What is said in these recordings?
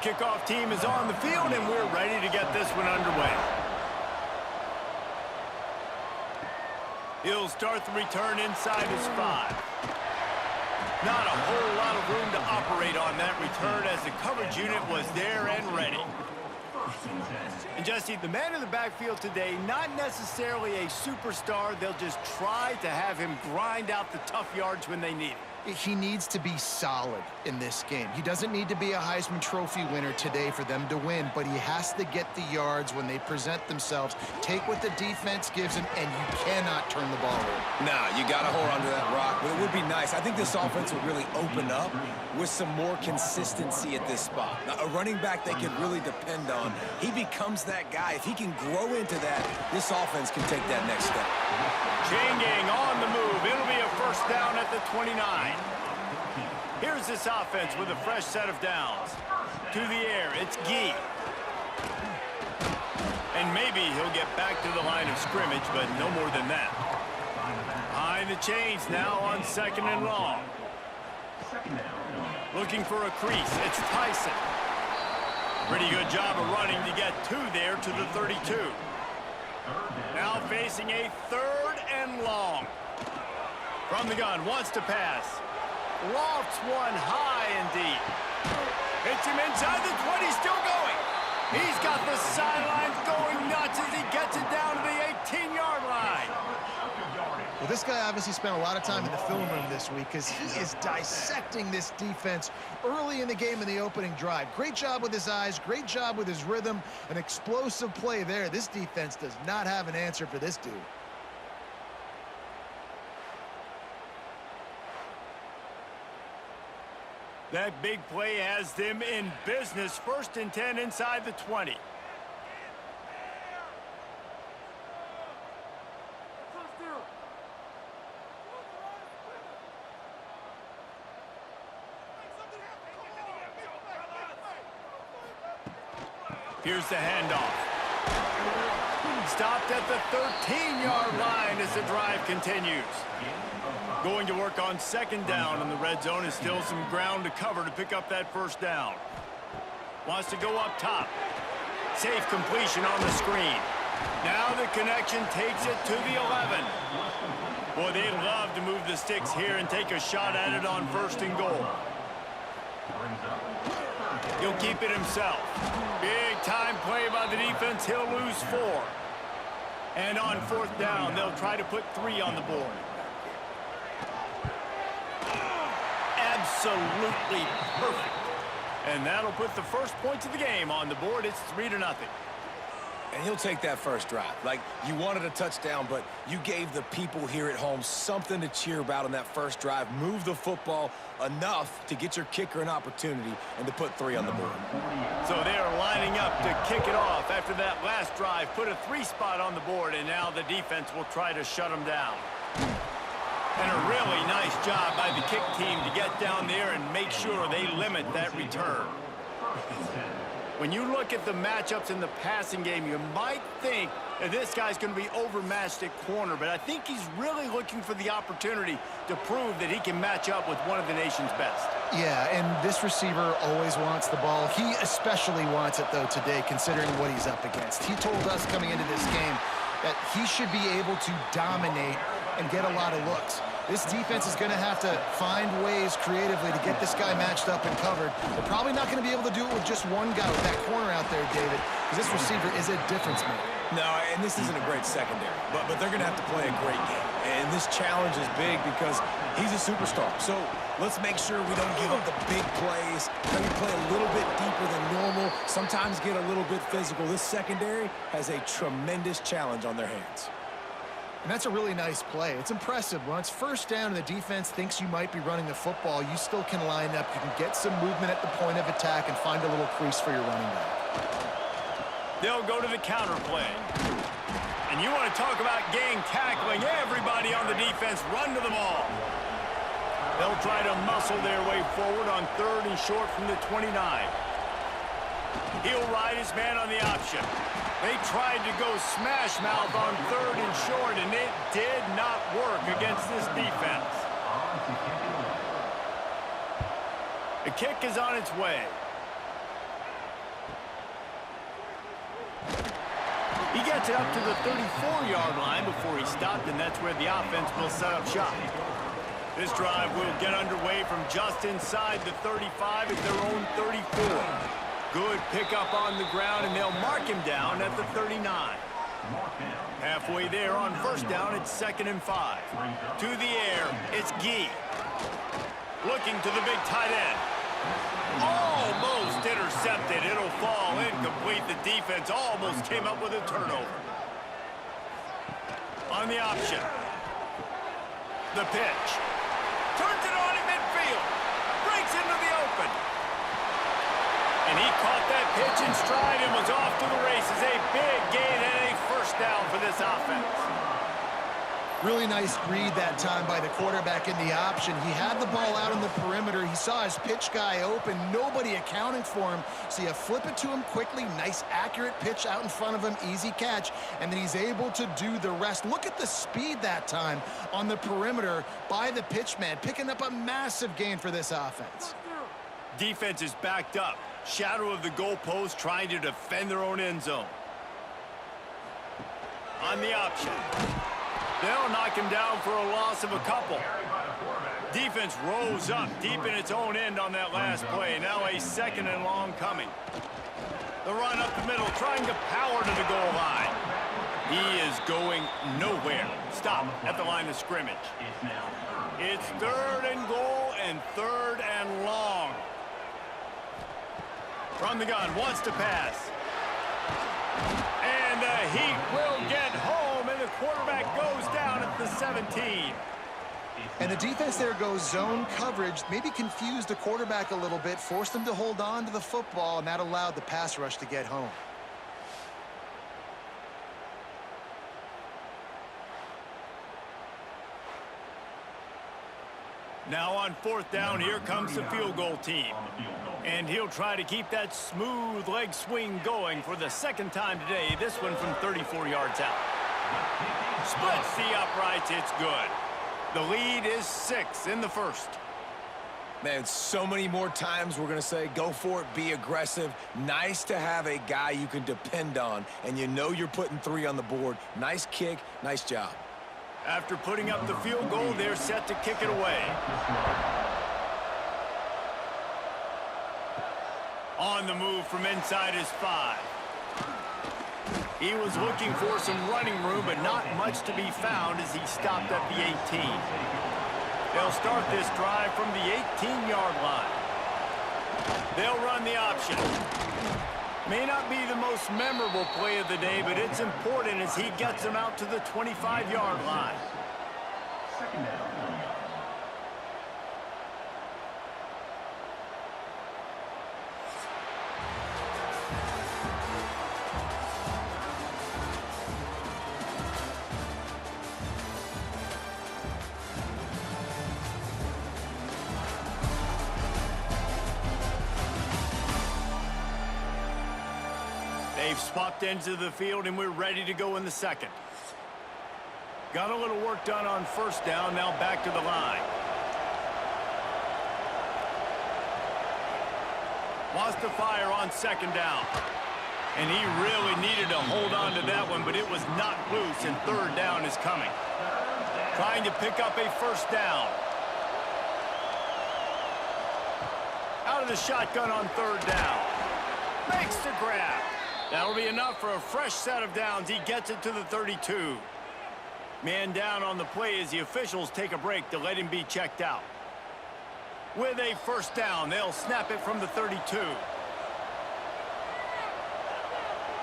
kickoff team is on the field, and we're ready to get this one underway. He'll start the return inside his 5. Not a whole lot of room to operate on that return as the coverage unit was there and ready. And Jesse, the man in the backfield today, not necessarily a superstar. They'll just try to have him grind out the tough yards when they need it. He needs to be solid in this game. He doesn't need to be a Heisman Trophy winner today for them to win, but he has to get the yards when they present themselves. Take what the defense gives him, and you cannot turn the ball over. Nah, you got to hold on to that rock, but it would be nice. I think this offense would really open up with some more consistency at this spot. Now, a running back they can really depend on. He becomes that guy. If he can grow into that, this offense can take that next step. Chain gang on the move. It'll be a first down at the 29. Here's this offense with a fresh set of downs. To the air, it's Gee. And maybe he'll get back to the line of scrimmage, but no more than that. Behind the chains now on 2nd and long. Looking for a crease, it's Tyson. Pretty good job of running to get 2 there to the 32. Now facing a 3rd and long. From the gun, wants to pass. Lofts one high and deep. Hits him inside the 20, still going. He's got the sidelines going nuts as he gets it down to the 18-yard line. Well, this guy obviously spent a lot of time in the film room this week because he is dissecting this defense early in the game in the opening drive. Great job with his eyes, great job with his rhythm, an explosive play there. This defense does not have an answer for this dude. That big play has them in business. 1st and 10 inside the 20. Here's the handoff. Stopped at the 13-yard line as the drive continues. Going to work on 2nd down, and the red zone is still some ground to cover to pick up that 1st down. Wants to go up top. Safe completion on the screen. Now the connection takes it to the 11. Boy, they'd love to move the sticks here and take a shot at it on 1st and goal. He'll keep it himself. Big time play by the defense. He'll lose 4. And on 4th down, they'll try to put 3 on the board. Absolutely perfect. And that'll put the first points of the game on the board. It's 3-0. And he'll take that first drive. Like, you wanted a touchdown, but you gave the people here at home something to cheer about on that first drive. Move the football enough to get your kicker an opportunity and to put 3 on the board. So they're lining up to kick it off after that last drive. Put a 3 spot on the board, and now the defense will try to shut them down. And a really nice job by the kick team to get down there and make sure they limit that return. When you look at the matchups in the passing game, you might think that this guy's going to be overmatched at corner, but I think he's really looking for the opportunity to prove that he can match up with one of the nation's best. Yeah, and this receiver always wants the ball. He especially wants it, though, today, considering what he's up against. He told us coming into this game that he should be able to dominate and get a lot of looks. This defense is going to have to find ways creatively to get this guy matched up and covered. They're probably not going to be able to do it with just one guy with that corner out there, David, because this receiver is a difference maker. No, and this isn't a great secondary, but they're going to have to play a great game. And this challenge is big because he's a superstar. So let's make sure we don't give up the big plays. Maybe play a little bit deeper than normal, sometimes get a little bit physical. This secondary has a tremendous challenge on their hands. And that's a really nice play. It's impressive. When it's 1st down and the defense thinks you might be running the football, you still can line up. You can get some movement at the point of attack and find a little crease for your running back. They'll go to the counter play. And you want to talk about gang tackling. Everybody on the defense run to the ball. They'll try to muscle their way forward on 3rd and short from the 29. He'll ride his man on the option. They tried to go smash mouth on 3rd and short, and it did not work against this defense. The kick is on its way. He gets it up to the 34-yard line before he stopped, and that's where the offense will set up shop. This drive will get underway from just inside the 35 at their own 34. Good pickup on the ground, and they'll mark him down at the 39. Halfway there on first down, it's 2nd and 5. To the air, it's Gee. Looking to the big tight end. Almost intercepted. It'll fall incomplete. The defense almost came up with a turnover. On the option. The pitch. Turns it on in midfield. Breaks into the open. And he caught that pitch in stride and was off to the races. A big gain and a first down for this offense. Really nice read that time by the quarterback in the option. He had the ball out on the perimeter. He saw his pitch guy open. Nobody accounting for him. So you flip it to him quickly. Nice, accurate pitch out in front of him. Easy catch. And then he's able to do the rest. Look at the speed that time on the perimeter by the pitchman, picking up a massive gain for this offense. Defense is backed up. Shadow of the goalpost, trying to defend their own end zone. On the option. They'll knock him down for a loss of a couple. Defense rose up deep in its own end on that last play. Now a 2nd and long coming. The run up the middle, trying to power to the goal line. He is going nowhere. Stop at the line of scrimmage. It's 3rd and goal and 3rd and long. From the gun, wants to pass. And the Heat will get home, and the quarterback goes down at the 17. And the defense there goes zone coverage, maybe confused the quarterback a little bit, forced him to hold on to the football, and that allowed the pass rush to get home. Now on 4th down, here comes the field goal team. And he'll try to keep that smooth leg swing going for the 2nd time today, this one from 34 yards out. Splits the uprights, it's good. The lead is 6 in the 1st. Man, so many more times we're going to say, go for it, be aggressive. Nice to have a guy you can depend on, and you know you're putting 3 on the board. Nice kick, nice job. After putting up the field goal, they're set to kick it away. On the move from inside his 5. He was looking for some running room, but not much to be found as he stopped at the 18. They'll start this drive from the 18-yard line. They'll run the option. May not be the most memorable play of the day, but it's important as he gets them out to the 25-yard line. 2nd down. They've swapped ends of the field, and we're ready to go in the 2nd. Got a little work done on 1st down, now back to the line. Wants to fire on 2nd down. And he really needed to hold on to that one, but it was not loose, and 3rd down is coming. Trying to pick up a 1st down. Out of the shotgun on 3rd down. Makes the grab. That'll be enough for a fresh set of downs. He gets it to the 32. Man down on the play as the officials take a break to let him be checked out. With a 1st down, they'll snap it from the 32.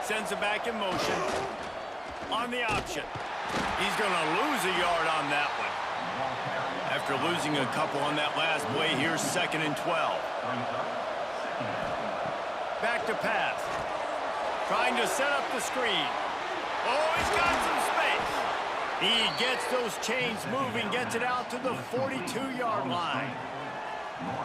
Sends it back in motion. On the option. He's going to lose a yard on that one. After losing a couple on that last play, here's 2nd and 12. Back to pass. Trying to set up the screen. Oh, he's got some space. He gets those chains moving, gets it out to the 42-yard line.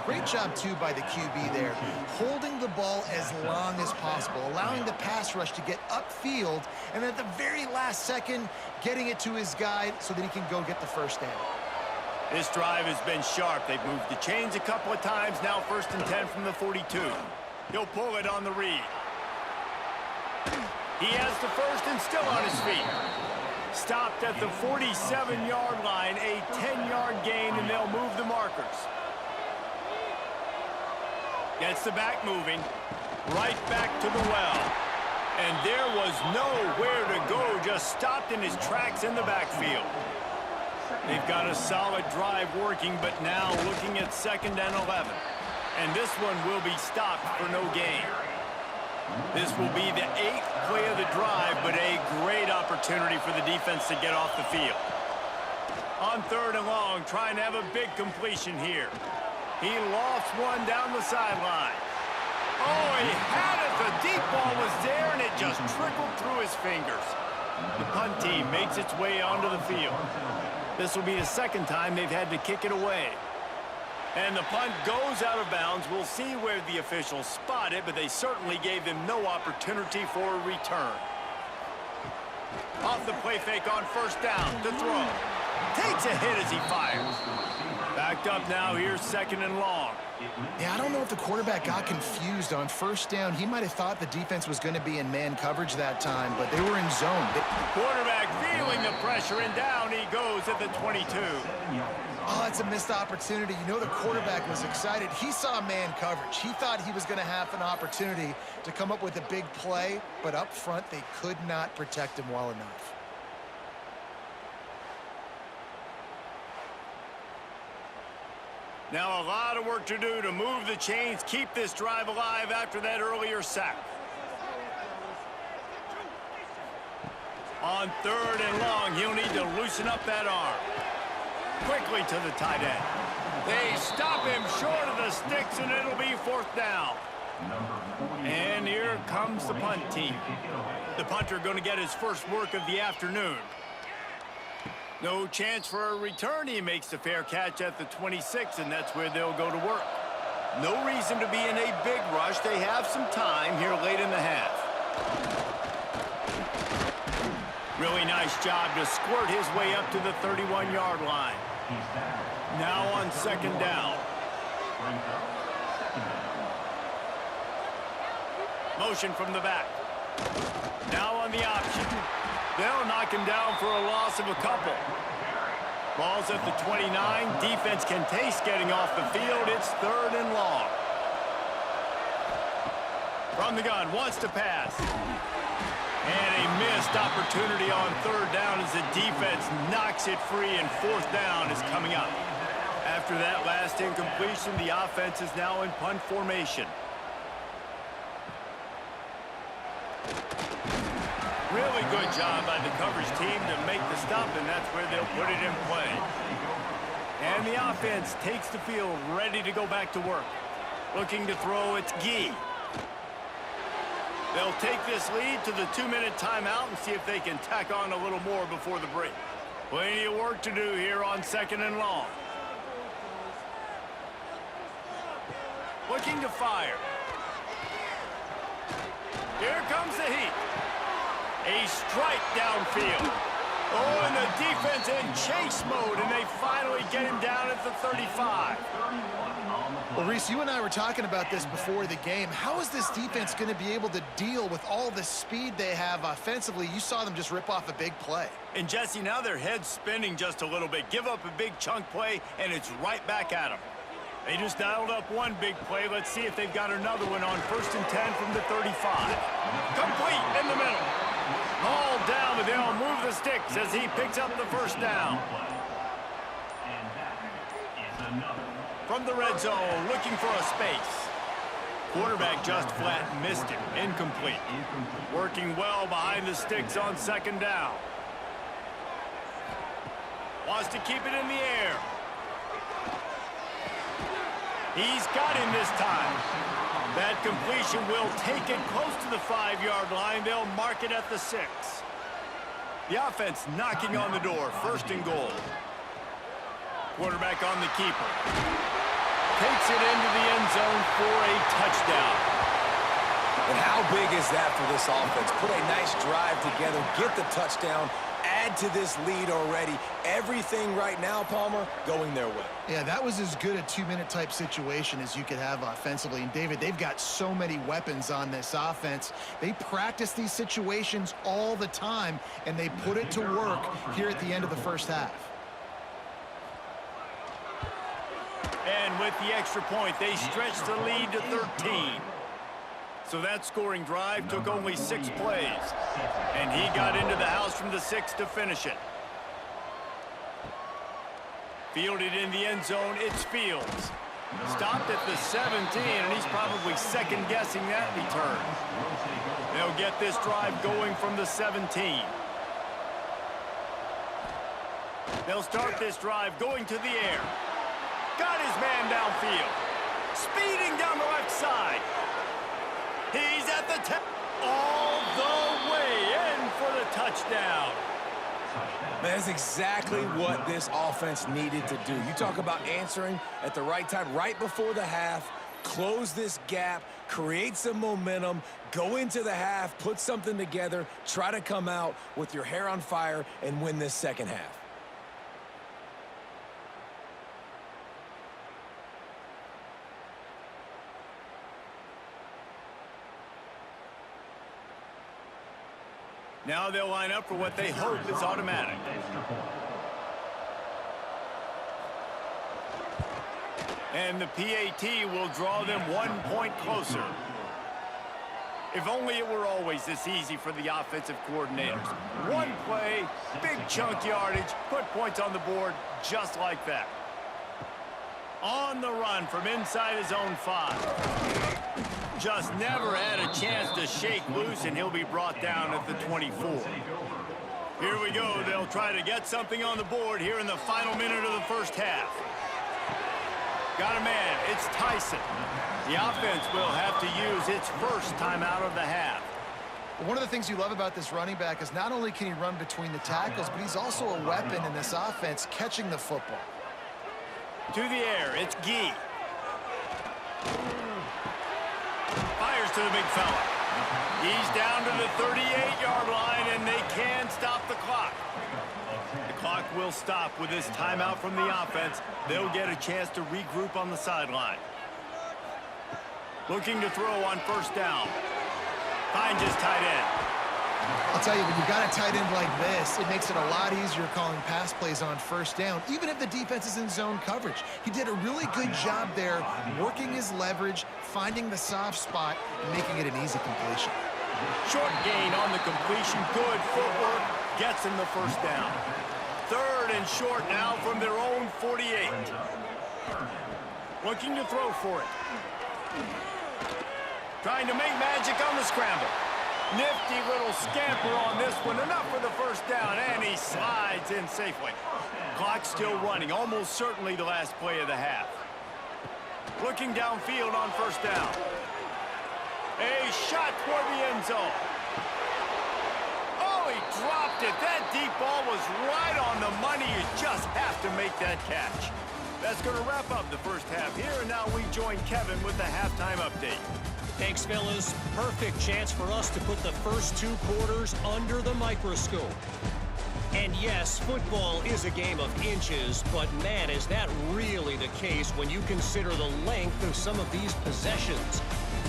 Great job, too, by the QB there, holding the ball as long as possible, allowing the pass rush to get upfield, and at the very last second, getting it to his guy so that he can go get the 1st down. This drive has been sharp. They've moved the chains a couple of times. Now 1st and 10 from the 42. He'll pull it on the read. He has the first and still on his feet. Stopped at the 47-yard line, a 10-yard gain, and they'll move the markers. Gets the back moving, right back to the well. And there was nowhere to go, just stopped in his tracks in the backfield. They've got a solid drive working, but now looking at 2nd and 11. And this one will be stopped for no gain. This will be the 8th play of the drive, but a great opportunity for the defense to get off the field. On 3rd and long, trying to have a big completion here. He lofts one down the sideline. Oh, he had it. The deep ball was there, and it just trickled through his fingers. The punt team makes its way onto the field. This will be the 2nd time they've had to kick it away. And the punt goes out of bounds. We'll see where the officials spot it, but they certainly gave them no opportunity for a return. Off the play fake on 1st down to throw. Takes a hit as he fires. Backed up now, here's 2nd and long. Yeah, I don't know if the quarterback got confused on 1st down. He might have thought the defense was going to be in man coverage that time, but they were in zone. Quarterback feeling the pressure, and down he goes at the 22. Oh, that's a missed opportunity. You know the quarterback was excited. He saw man coverage. He thought he was going to have an opportunity to come up with a big play, but up front they could not protect him well enough. Now a lot of work to do to move the chains, keep this drive alive after that earlier sack. On 3rd and long, he'll need to loosen up that arm. Quickly to the tight end. They stop him short of the sticks, and it'll be 4th down. And here comes the punt team. The punter going to get his first work of the afternoon. No chance for a return. He makes the fair catch at the 26, and that's where they'll go to work. No reason to be in a big rush. They have some time here late in the half. Really nice job to squirt his way up to the 31-yard line. Now on 2nd down. Motion from the back. Now on the option. They'll knock him down for a loss of a couple. Ball's at the 29. Defense can taste getting off the field. It's 3rd and long. From the gun, wants to pass. And a missed opportunity on 3rd down as the defense knocks it free, and 4th down is coming up. After that last incompletion, the offense is now in punt formation. Really good job by the coverage team to make the stop, and that's where they'll put it in play. And the offense takes the field, ready to go back to work. Looking to throw, it's Gee. They'll take this lead to the 2-minute timeout and see if they can tack on a little more before the break. Plenty of work to do here on 2nd and long. Looking to fire. Here comes the heat. A strike downfield. Oh, and the defense in chase mode, and they finally get him down at the 35. Well, Reese, you and I were talking about this before the game. How is this defense going to be able to deal with all the speed they have offensively? You saw them just rip off a big play. And, Jesse, now their head's spinning just a little bit. Give up a big chunk play, and it's right back at them. They just dialed up one big play. Let's see if they've got another one on 1st and 10 from the 35. Complete in the middle. All down, but they'll move the sticks as he picks up the 1st down. From the red zone, looking for a space. Quarterback just flat missed it. Incomplete. Working well behind the sticks on 2nd down. Wants to keep it in the air. He's got him this time. That completion will take it close to the 5-yard line. They'll mark it at the 6. The offense knocking on the door. 1st and goal. Quarterback on the keeper. Takes it into the end zone for a touchdown. And how big is that for this offense? Put a nice drive together, get the touchdown, add add to this lead already. Everything right now, Palmer, going their way. Yeah, that was as good a two-minute type situation as you could have offensively. And, David, they've got so many weapons on this offense. They practice these situations all the time, and they put it to work here at the end of the first half. And with the extra point, they stretched the lead to 13. So that scoring drive took only 6 plays. And he got into the house from the 6 to finish it. Fielded in the end zone, it's Fields. Stopped at the 17, and he's probably second-guessing that return. They'll get this drive going from the 17. They'll start this drive going to the air. Got his man downfield. Speeding down the left side. He's at the 10. All the way in for the touchdown. That's exactly what this offense needed to do. You talk about answering at the right time, right before the half, close this gap, create some momentum, go into the half, put something together, try to come out with your hair on fire and win this second half. Now they'll line up for what they hope is automatic. And the PAT will draw them 1 point closer. If only it were always this easy for the offensive coordinators. One play, big chunk yardage, put points on the board just like that. On the run from inside his own 5. Just never had a chance to shake loose, and he'll be brought down at the 24. Here we go. They'll try to get something on the board here in the final minute of the first half. Got a man. It's Tyson. The offense will have to use its first timeout of the half. One of the things you love about this running back is not only can he run between the tackles, but he's also a weapon in this offense catching the football. To the air. It's Gee. Fires to the big fella. He's down to the 38-yard line, and they can stop the clock. The clock will stop with this timeout from the offense. They'll get a chance to regroup on the sideline. Looking to throw on first down. Finds his tight end. I'll tell you, when you've got a tight end like this, it makes it a lot easier calling pass plays on first down, even if the defense is in zone coverage. He did a really good job there, working his leverage, finding the soft spot, and making it an easy completion. Short gain on the completion. Good footwork. Gets him the first down. 3rd and short now from their own 48. Looking to throw for it. Trying to make magic on the scramble. Nifty little scamper on this one. Enough for the first down, and he slides in safely. Clock still running. Almost certainly the last play of the half. Looking downfield on first down. A shot toward the end zone. Oh, he dropped it. That deep ball was right on the money. You just have to make that catch. That's going to wrap up the first half here, and now we join Kevin with the halftime update. Thanks, fellas. Perfect chance for us to put the first 2 quarters under the microscope. And yes, football is a game of inches, but man, is that really the case when you consider the length of some of these possessions.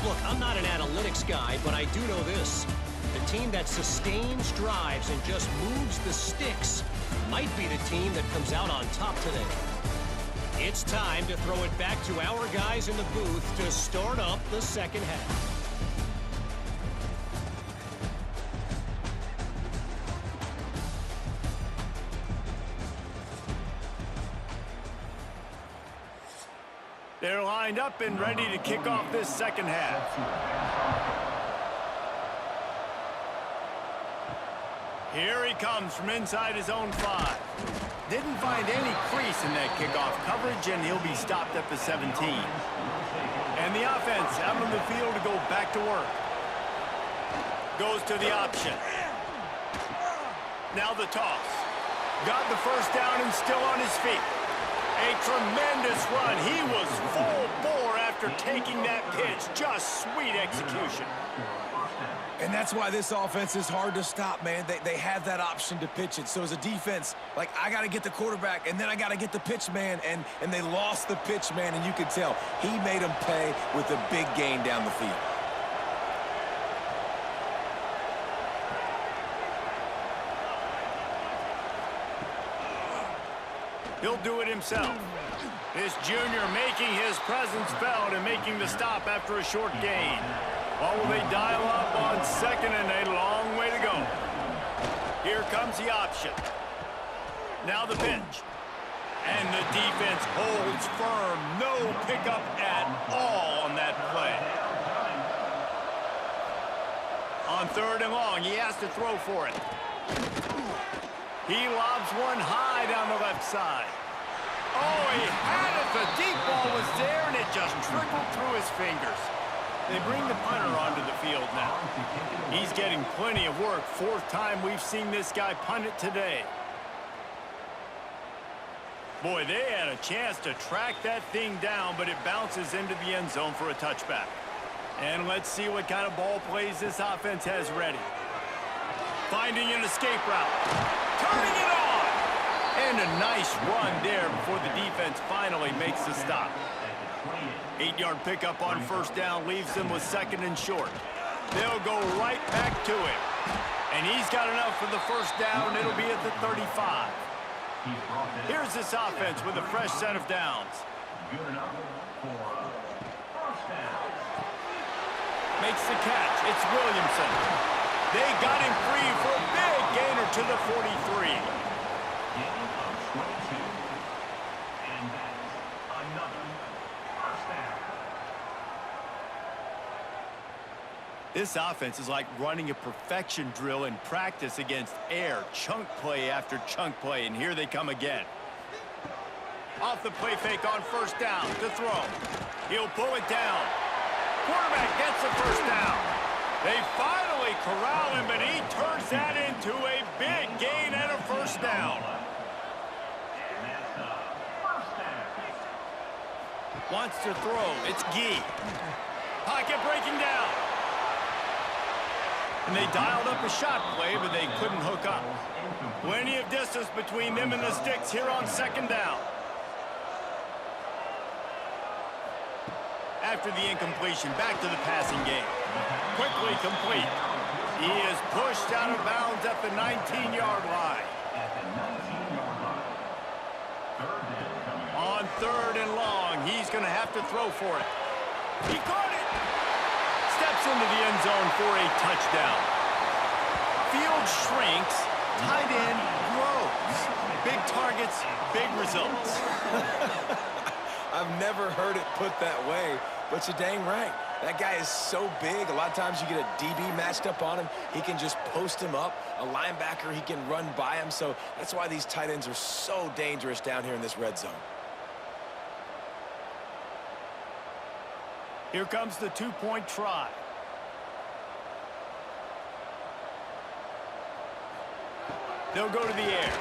Look, I'm not an analytics guy, but I do know this. The team that sustains drives and just moves the sticks might be the team that comes out on top today. It's time to throw it back to our guys in the booth to start up the second half. They're lined up and ready to kick off this second half. Here he comes from inside his own 5. Didn't find any crease in that kickoff coverage, and he'll be stopped at the 17. And the offense out on the field to go back to work. Goes to the option. Now the toss. Got the first down and still on his feet. A tremendous run. He was full bore after taking that pitch. Just sweet execution. And that's why this offense is hard to stop, man. They have that option to pitch it. So as a defense, like, I got to get the quarterback, and then I got to get the pitch man, and they lost the pitch man, and you can tell he made them pay with a big gain down the field. He'll do it himself. This junior making his presence felt and making the stop after a short gain. Or will they dial up on second and a long way to go? Here comes the option. Now the pitch. And the defense holds firm. No pickup at all on that play. On third and long, he has to throw for it. He lobs one high down the left side. Oh, he had it. The deep ball was there, and it just trickled through his fingers. They bring the punter onto the field now. He's getting plenty of work. Fourth time we've seen this guy punt it today. Boy, they had a chance to track that thing down, but it bounces into the end zone for a touchback. And let's see what kind of ball plays this offense has ready. Finding an escape route. Turning it on! And a nice run there before the defense finally makes the stop. 8-yard pickup on first down leaves them with second and short. They'll go right back to him. And he's got enough for the first down. It'll be at the 35. Here's this offense with a fresh set of downs. Makes the catch. It's Williamston. They got him free for a big gainer to the 43. This offense is like running a perfection drill in practice against air. Chunk play after chunk play, and here they come again. Off the play fake on first down to throw. He'll pull it down. Quarterback gets the first down. They finally corral him, but he turns that into a big gain and a first down. Wants to throw. It's Gee. Pocket breaking down. And they dialed up a shot play, but they couldn't hook up. Plenty of distance between them and the sticks here on second down. After the incompletion, back to the passing game. Quickly complete. He is pushed out of bounds at the 19-yard line. On third and long, he's going to have to throw for it. He caught it. Steps into the end zone for a touchdown. Field shrinks, tight end grows. Big targets, big results. I've never heard it put that way, but you're dang right. That guy is so big. A lot of times you get a DB matched up on him. He can just post him up. A linebacker, he can run by him. So that's why these tight ends are so dangerous down here in this red zone. Here comes the two-point try. They'll go to the air.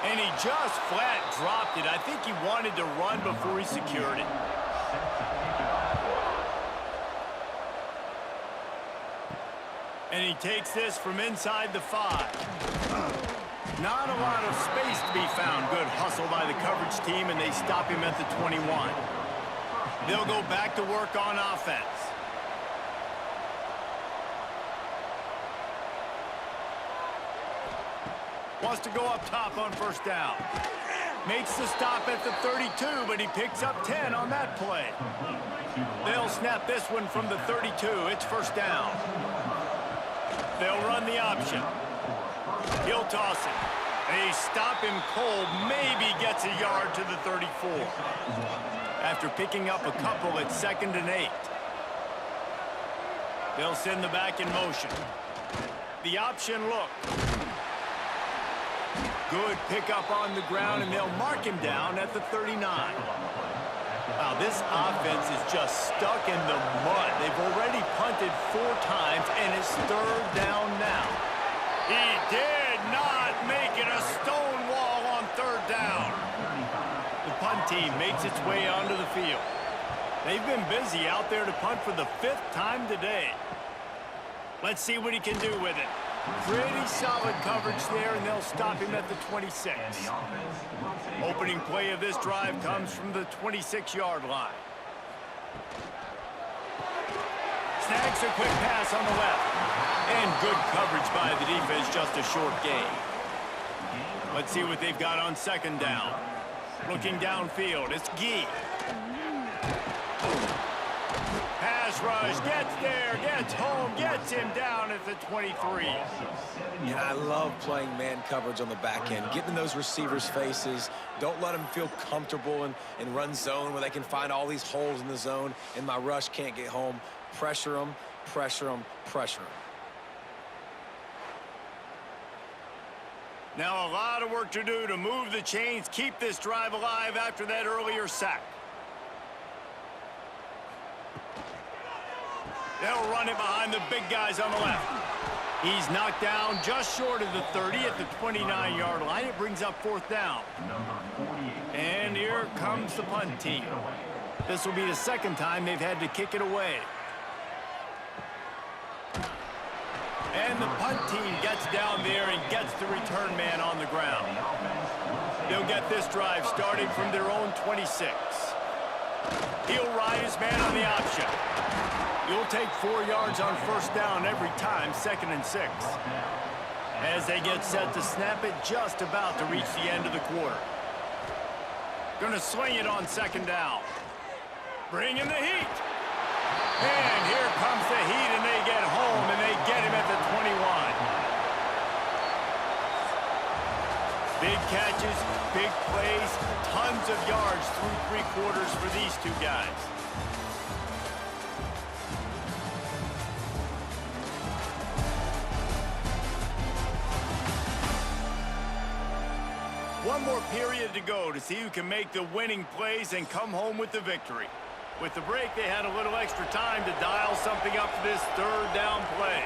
And he just flat dropped it. I think he wanted to run before he secured it. And he takes this from inside the 5. Not a lot of space to be found. Good hustle by the coverage team, and they stop him at the 21. They'll go back to work on offense. Wants to go up top on first down. Makes the stop at the 32, but he picks up 10 on that play. They'll snap this one from the 32. It's first down. They'll run the option. He'll toss it. They stop him cold. Maybe gets a yard to the 34. After picking up a couple at 2nd and 8. They'll send the back in motion. The option look. Good pickup on the ground, and they'll mark him down at the 39. Wow, this offense is just stuck in the mud. They've already punted 4 times, and it's 3rd down now. He did not make it a stone wall on 3rd down. The punt team makes its way onto the field. They've been busy out there to punt for the 5th time today. Let's see what he can do with it. Pretty solid coverage there, and they'll stop him at the 26. Opening play of this drive comes from the 26-yard line. Snags a quick pass on the left. And good coverage by the defense, just a short gain. Let's see what they've got on second down. Looking downfield, it's Gee. Pass rush, gets there, gets home, gets him down at the 23. And I love playing man coverage on the back end, getting in those receivers' faces. Don't let them feel comfortable and run zone where they can find all these holes in the zone, and my rush can't get home. Pressure them, pressure them, pressure them. Now a lot of work to do to move the chains, keep this drive alive after that earlier sack. They'll run it behind the big guys on the left. He's knocked down just short of the 30 at the 29-yard line. It brings up fourth down. And here comes the punt team. This will be the second time they've had to kick it away. And the punt team gets down there and gets the return man on the ground. They'll get this drive starting from their own 26. He'll ride his man on the option. You'll take 4 yards on first down every time, 2nd and 6. As they get set to snap it, just about to reach the end of the quarter. Gonna swing it on second down. Bring in the heat. And here comes the heat, and they get home, and they get him at the 21. Big catches, big plays, tons of yards through 3 quarters for these two guys. One more period to go to see who can make the winning plays and come home with the victory. With the break, they had a little extra time to dial something up for this third down play.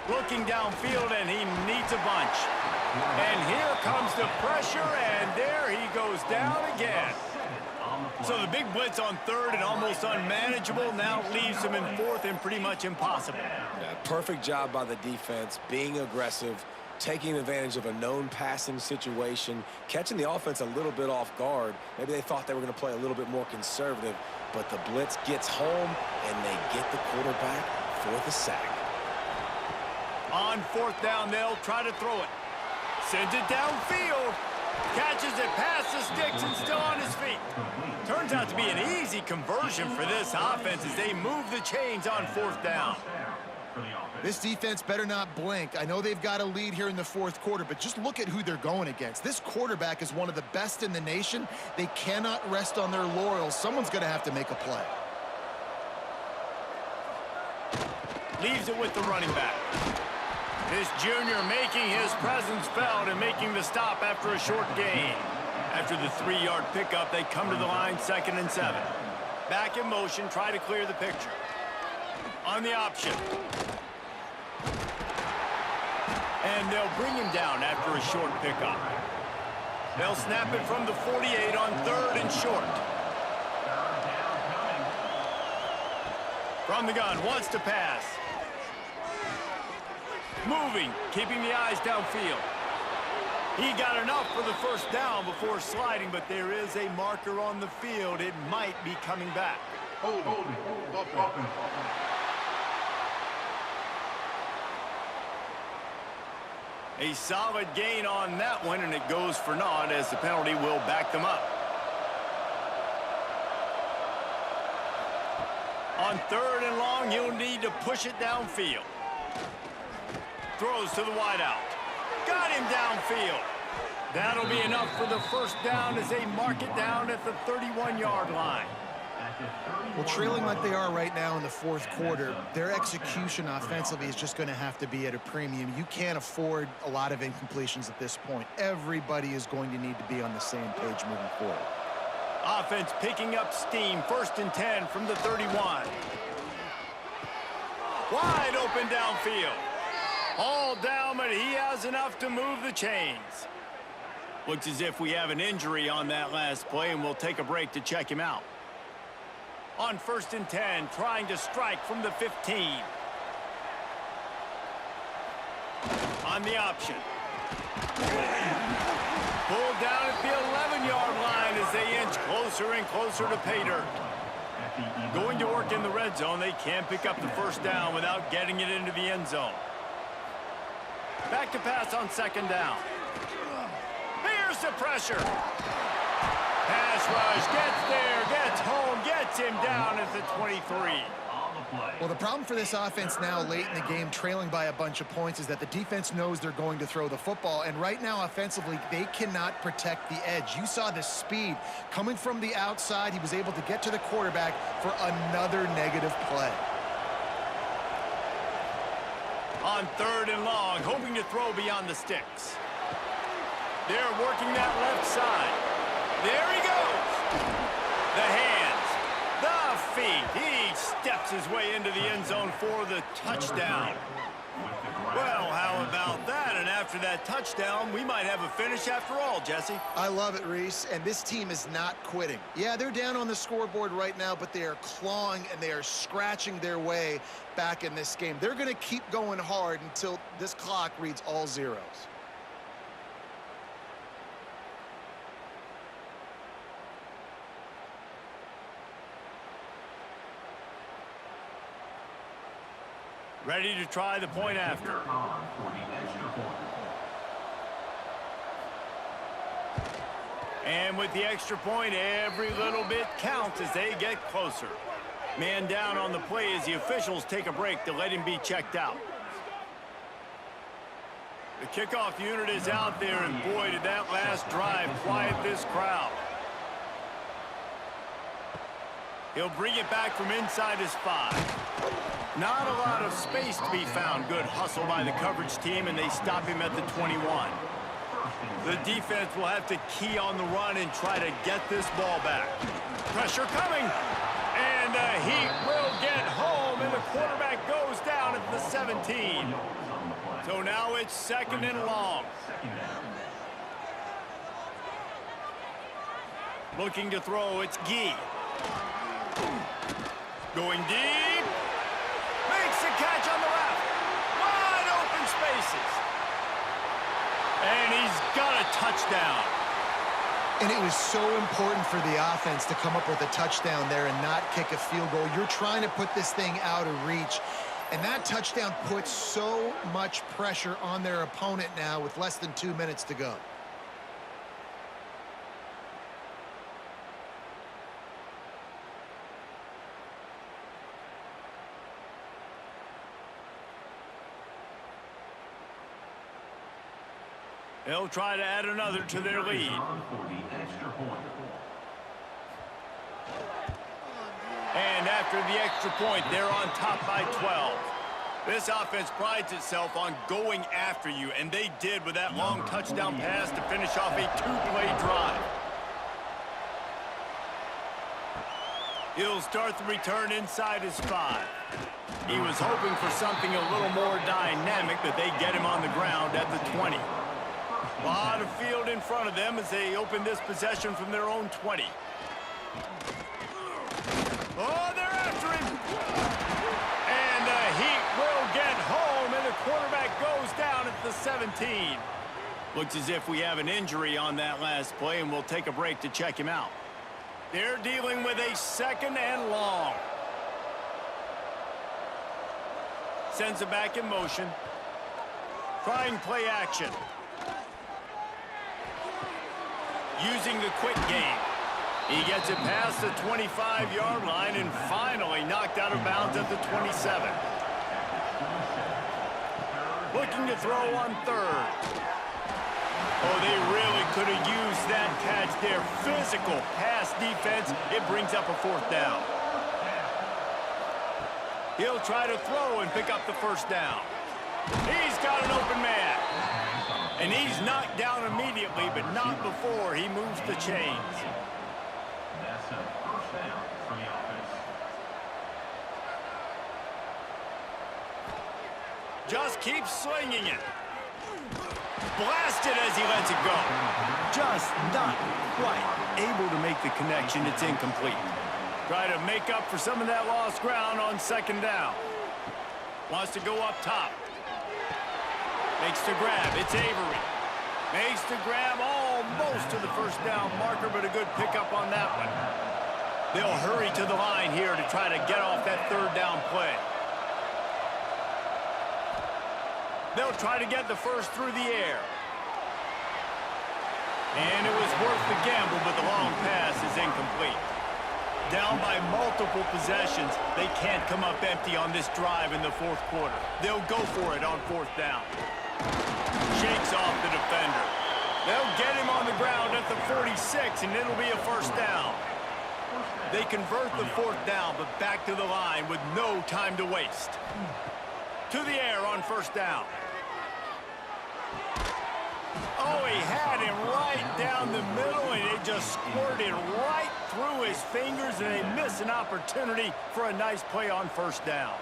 Looking downfield, and he needs a bunch. And here comes the pressure, and there he goes down again. So the big blitz on third and almost unmanageable now leaves him in fourth and pretty much impossible. Yeah, perfect job by the defense, being aggressive, taking advantage of a known passing situation, catching the offense a little bit off guard. Maybe they thought they were going to play a little bit more conservative, but the blitz gets home, and they get the quarterback for the sack. On fourth down, they'll try to throw it. Sends it downfield. Catches it past the sticks and still on his feet. Turns out to be an easy conversion for this offense as they move the chains on fourth down. This defense better not blink. I know they've got a lead here in the fourth quarter, but just look at who they're going against. This quarterback is one of the best in the nation. They cannot rest on their laurels. Someone's going to have to make a play. Leaves it with the running back. This junior making his presence felt and making the stop after a short gain. After the 3-yard pickup, they come to the line, 2nd and 7. Back in motion, try to clear the picture. On the option. And they'll bring him down after a short pickup. They'll snap it from the 48 on 3rd and short. From the gun, wants to pass. Moving, keeping the eyes downfield. He got enough for the first down before sliding, but there is a marker on the field. It might be coming back. A solid gain on that one, and it goes for naught as the penalty will back them up. On 3rd and long, he'll need to push it downfield. Throws to the wideout. Got him downfield. That'll be enough for the first down as they mark it down at the 31-yard line. Well, trailing like they are right now in the fourth quarter, their execution offensively is just going to have to be at a premium. You can't afford a lot of incompletions at this point. Everybody is going to need to be on the same page moving forward. Offense picking up steam. 1st and 10 from the 31. Wide open downfield. All down, but he has enough to move the chains. Looks as if we have an injury on that last play, and we'll take a break to check him out. On 1st and 10, trying to strike from the 15. on the option. Pulled down at the 11-yard line as they inch closer and closer to pay dirt. Going to work in the red zone, they can't pick up the first down without getting it into the end zone. Back to pass on second down. Here's the pressure. Pass rush, gets there, gets home, gets him down at the 23. Well, the problem for this offense now late in the game, trailing by a bunch of points, is that the defense knows they're going to throw the football. And right now, offensively, they cannot protect the edge. You saw the speed coming from the outside. He was able to get to the quarterback for another negative play. On third and long, hoping to throw beyond the sticks. They're working that left side. There he goes. The hands, the feet. He steps his way into the end zone for the touchdown. Well, how about that? And after that touchdown, we might have a finish after all, Jesse. I love it, Reese, and this team is not quitting. Yeah, they're down on the scoreboard right now, but they are clawing and they are scratching their way back in this game. They're going to keep going hard until this clock reads all zeros. Ready to try the point after. And with the extra point, every little bit counts as they get closer. Man down on the play as the officials take a break to let him be checked out. The kickoff unit is out there, and boy, did that last drive quiet this crowd. He'll bring it back from inside his 5. Not a lot of space to be found. Good hustle by the coverage team, and they stop him at the 21. The defense will have to key on the run and try to get this ball back. Pressure coming, and the Heat will get home, and the quarterback goes down at the 17. So now it's second and long. Looking to throw, it's Gee. Going deep. Makes the catch on the left. Wide open spaces. And he's got a touchdown. And it was so important for the offense to come up with a touchdown there and not kick a field goal. You're trying to put this thing out of reach. And that touchdown puts so much pressure on their opponent now with less than 2 minutes to go. They'll try to add another to their lead. And after the extra point, they're on top by 12. This offense prides itself on going after you, and they did with that long touchdown pass to finish off a 2-play drive. He'll start the return inside his 5. He was hoping for something a little more dynamic, but they get him on the ground at the 20. A lot of field in front of them as they open this possession from their own 20. Oh, they're after him. And the Heat will get home, and the quarterback goes down at the 17. Looks as if we have an injury on that last play, and we'll take a break to check him out. They're dealing with a second and long. Sends it back in motion. Trying play action. Using the quick game. He gets it past the 25-yard line and finally knocked out of bounds at the 27. Looking to throw on third. Oh, they really could have used that catch there. Physical pass defense. It brings up a fourth down. He'll try to throw and pick up the first down. He's got an open man. And he's knocked down immediately, but not before he moves the chains. That's a first down for the offense. Just keeps slinging it. Blasted as he lets it go. Just not quite able to make the connection. It's incomplete. Try to make up for some of that lost ground on second down. Wants to go up top. Makes the grab. It's Avery. Makes the grab almost to the first down marker, but a good pickup on that one. They'll hurry to the line here to try to get off that third down play. They'll try to get the first through the air. And it was worth the gamble, but the long pass is incomplete. Down by multiple possessions, they can't come up empty on this drive in the fourth quarter. They'll go for it on fourth down. Shakes off the defender. They'll get him on the ground at the 46, and it'll be a first down. They convert the fourth down, but back to the line with no time to waste. To the air on first down. Oh, he had him right down the middle, and it just squirted right through his fingers, and they miss an opportunity for a nice play on first down.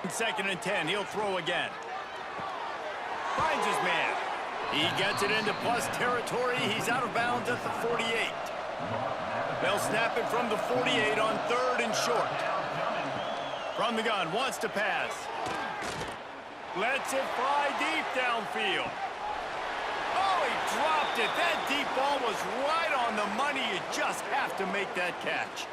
2nd and 10, he'll throw again. Finds his man. He gets it into plus territory. He's out of bounds at the 48. They'll snap it from the 48 on 3rd and short. From the gun, wants to pass. Lets it fly deep downfield. Oh, he dropped it. That deep ball was right on the money. You just have to make that catch.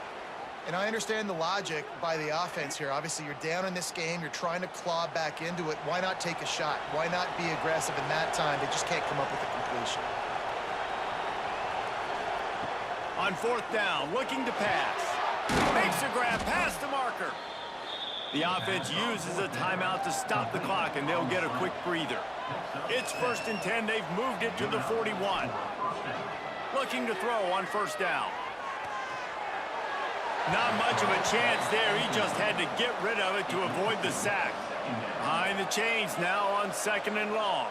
And I understand the logic by the offense here. Obviously, you're down in this game. You're trying to claw back into it. Why not take a shot? Why not be aggressive in that time? They just can't come up with a completion. On fourth down, looking to pass. Makes a grab past the marker. The offense uses a timeout to stop the clock, and they'll get a quick breather. It's 1st and 10. They've moved it to the 41. Looking to throw on first down. Not much of a chance there. He just had to get rid of it to avoid the sack. Behind the chains now on 2nd and long.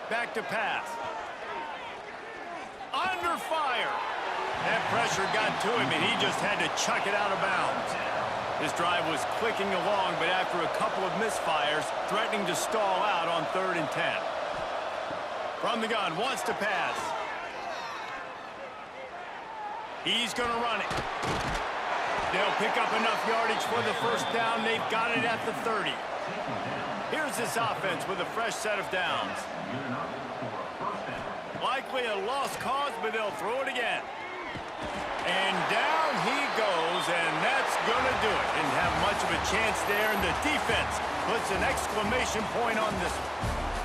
Back to pass. Under fire. That pressure got to him, and he just had to chuck it out of bounds. This drive was clicking along, but after a couple of misfires, threatening to stall out on 3rd and 10. From the gun, wants to pass. He's going to run it. They'll pick up enough yardage for the first down. They've got it at the 30. Here's this offense with a fresh set of downs. Likely a lost cause, but they'll throw it again. And down he goes, and that's going to do it. Didn't have much of a chance there, and the defense puts an exclamation point on this one.